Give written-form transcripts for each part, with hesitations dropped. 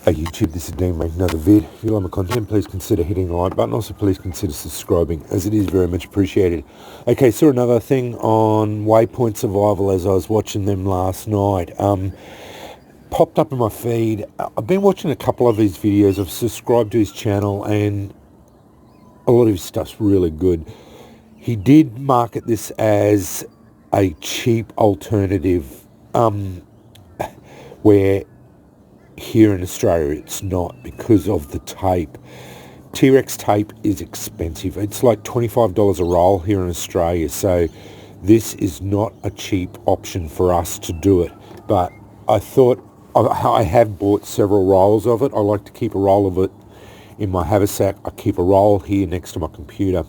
Hey YouTube, this is Dean making another vid. If you like my content, please consider hitting the like button. Also, please consider subscribing, as it is very much appreciated. Okay, saw another thing on Waypoint Survival as I was watching them last night. Popped up in my feed. I've been watching a couple of his videos. I've subscribed to his channel, and a lot of his stuff's really good. He did market this as a cheap alternative, where here in Australia it's not, because of the tape. T-Rex tape is expensive. It's like $25 a roll here in Australia, so this is not a cheap option for us to do it. But I thought, I have bought several rolls of it. I like to keep a roll of it in my haversack. I keep a roll here next to my computer,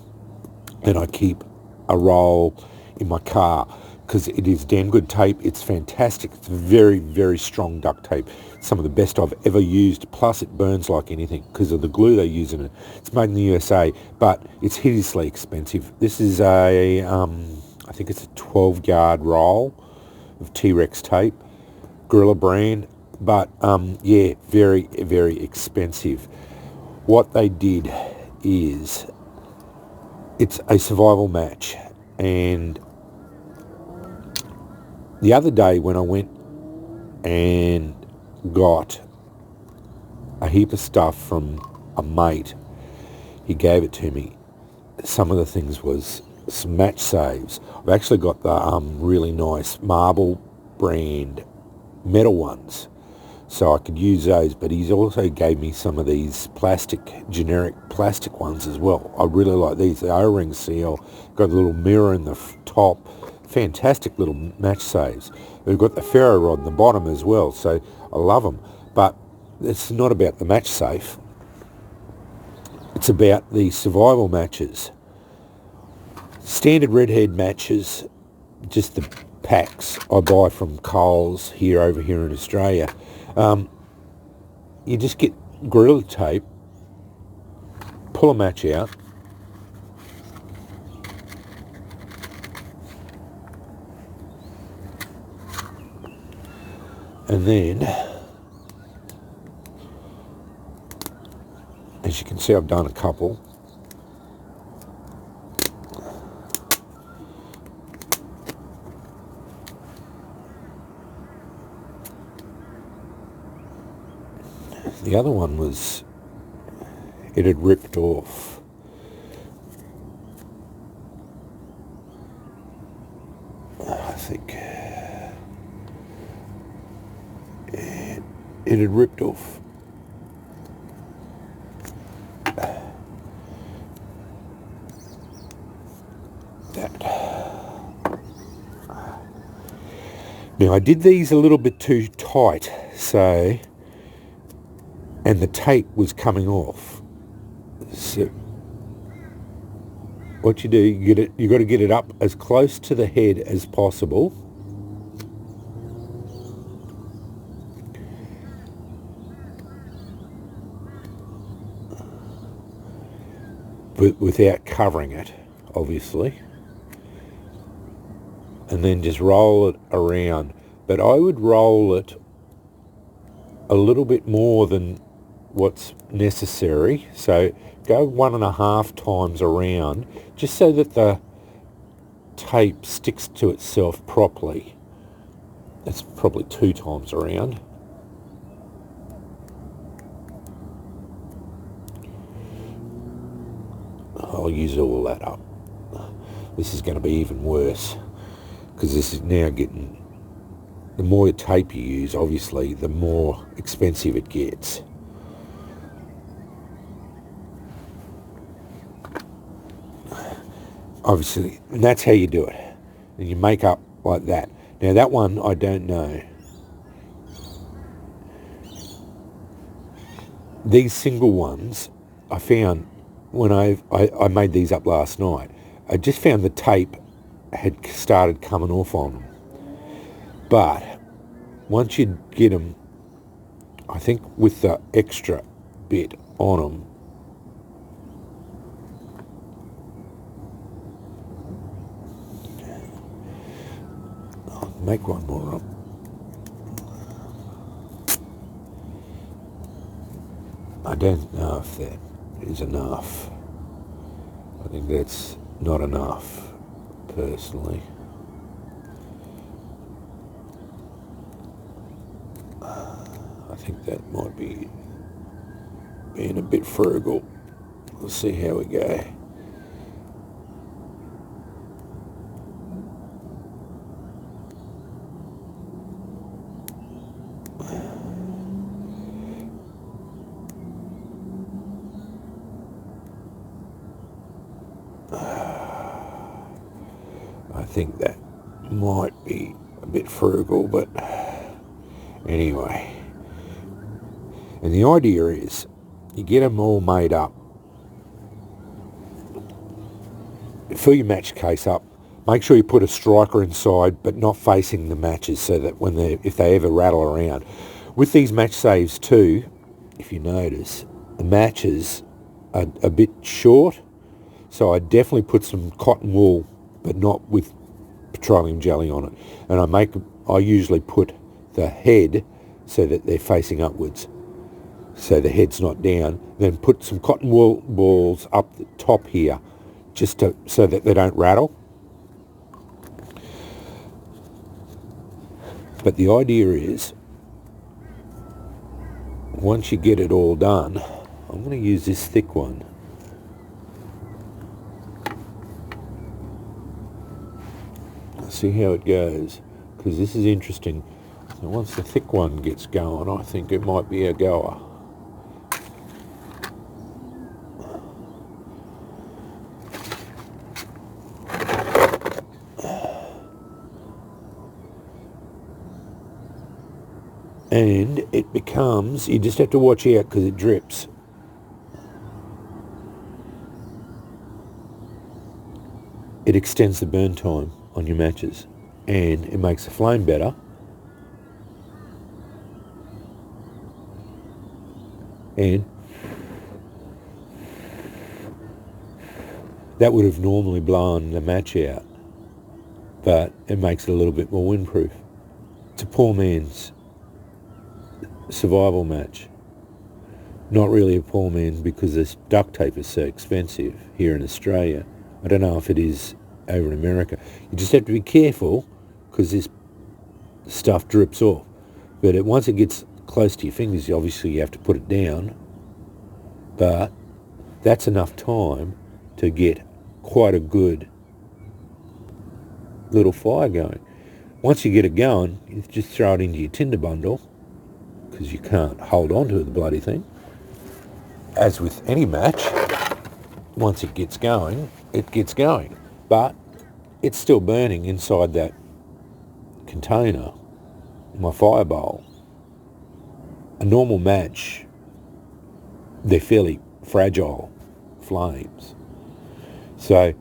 and I keep a roll in my car, because it is damn good tape. It's fantastic. It's very, very strong duct tape. Some of the best I've ever used. Plus it burns like anything because of the glue they use in it. It's made in the USA, but it's hideously expensive. This is a, I think it's a 12-yard roll of T-Rex tape, Gorilla brand, but yeah, very, very expensive. What they did is, it's a survival match, and the other day when I went and got a heap of stuff from a mate, he gave it to me. Some of the things was some match saves. I've actually got the really nice Marble brand metal ones, so I could use those, but he's also gave me some of these generic plastic ones as well. I really like these. The O-ring seal, got a little mirror in the top. Fantastic little match saves. We've got the ferro rod in the bottom as well, so I love them. But it's not about the match safe. It's about the survival matches. Standard redhead matches, just the packs I buy from Coles over here in Australia. You just get Gorilla tape, pull a match out, and then, as you can see, I've done a couple. The other one was, it had ripped off. I think it had ripped off. That. Now I did these a little bit too tight, so, and the tape was coming off. So what you do, you got to get it up as close to the head as possible. But without covering it, obviously. And then just roll it around. But I would roll it a little bit more than what's necessary. So go 1.5 times around, just so that the tape sticks to itself properly. That's probably 2 times around. I'll use all that up. This is going to be even worse, because this is now getting, the more tape you use, obviously, the more expensive it gets. Obviously, and that's how you do it. And you make up like that. Now that one, I don't know. These single ones, I found when I made these up last night, I just found the tape had started coming off on them. But once you get them, I think with the extra bit on them, I'll make one more up. I don't know if that is enough. I think that's not enough, personally. I think that might be being a bit frugal. We'll see how we go. I think that might be a bit frugal, but anyway. And the idea is you get them all made up. Fill your match case up. Make sure you put a striker inside, but not facing the matches, so that if they ever rattle around. With these match saves too, if you notice, the matches are a bit short, so I definitely put some cotton wool, but not with petroleum jelly on it. And I usually put the head so that they're facing upwards, so the head's not down. Then put some cotton wool balls up the top here, so that they don't rattle. But the idea is, once you get it all done, I'm going to use this thick one. See how it goes, because this is interesting. So once the thick one gets going, I think it might be a goer. And it becomes, you just have to watch out because it drips. It extends the burn time on your matches, and it makes the flame better. And that would have normally blown the match out, but it makes it a little bit more windproof. It's a poor man's survival match. Not really a poor man's, because this duct tape is so expensive here in Australia. I don't know if it is over in America. You just have to be careful, because this stuff drips off. But once it gets close to your fingers, obviously you have to put it down. But that's enough time to get quite a good little fire going. Once you get it going, you just throw it into your tinder bundle, because you can't hold on to the bloody thing. As with any match, once it gets going, it gets going. But it's still burning inside that container, my fire bowl. A normal match, they're fairly fragile flames. So,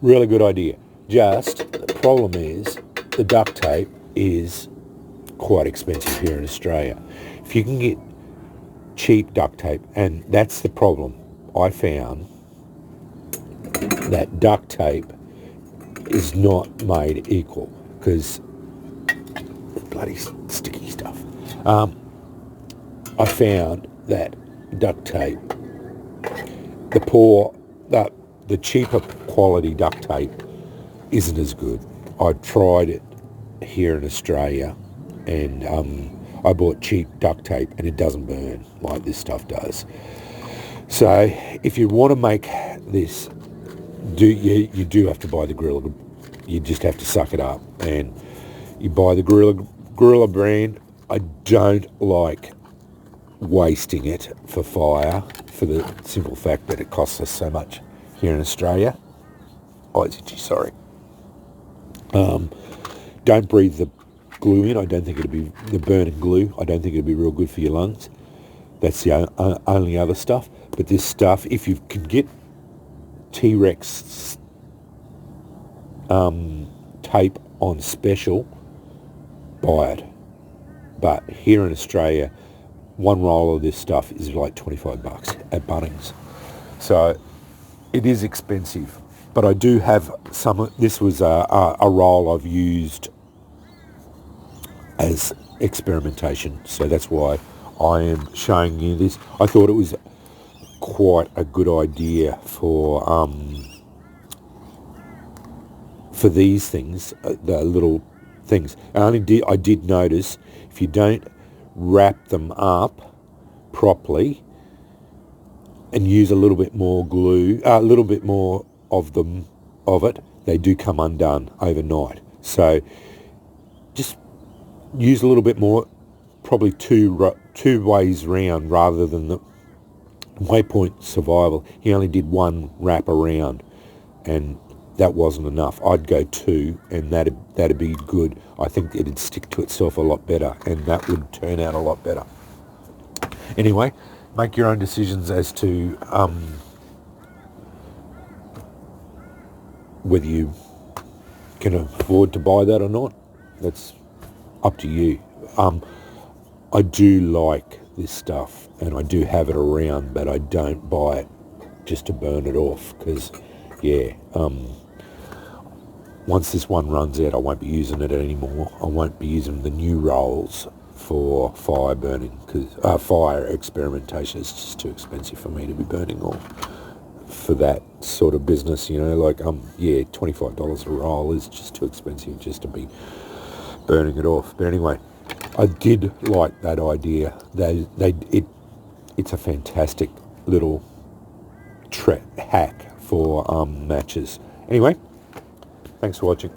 really good idea. Just, the problem is, the duct tape is quite expensive here in Australia. If you can get cheap duct tape, and that's the problem. I found that duct tape is not made equal, because bloody sticky stuff. I found that duct tape, the cheaper quality duct tape isn't as good. I tried it here in Australia, and I bought cheap duct tape, and it doesn't burn like this stuff does. So if you want to make this, you do have to buy the Gorilla. You just have to suck it up, and you buy the Gorilla brand. I don't like wasting it for fire, for the simple fact that it costs us so much here in Australia. Oh, it's itchy, sorry. Don't breathe the glue in. I don't think it'd be, the burning glue, I don't think it'd be real good for your lungs. That's the only other stuff. But this stuff, if you can get T-Rex tape on special, buy it. But here in Australia, one roll of this stuff is like $25 at Bunnings. So it is expensive. But I do have some. This was a roll I've used as experimentation, so that's why I am showing you this. I thought it was quite a good idea for these things, the little things. I did notice if you don't wrap them up properly and use a little bit more glue, a little bit more of it, they do come undone overnight. So just use a little bit more, probably two ways round rather than the Waypoint Survival. He only did one wrap around, and that wasn't enough. I'd go two, and that'd be good. I think it'd stick to itself a lot better, and that would turn out a lot better. Anyway, make your own decisions as to whether you can afford to buy that or not. That's up to you. I do like this stuff, and I do have it around, but I don't buy it just to burn it off, because once this one runs out, I won't be using it anymore. I won't be using the new rolls for fire burning, because fire experimentation is just too expensive for me to be burning off for that sort of business, like $25 a roll is just too expensive just to be burning it off. But anyway, I did like that idea. It's a fantastic little hack for matches. Anyway, thanks for watching.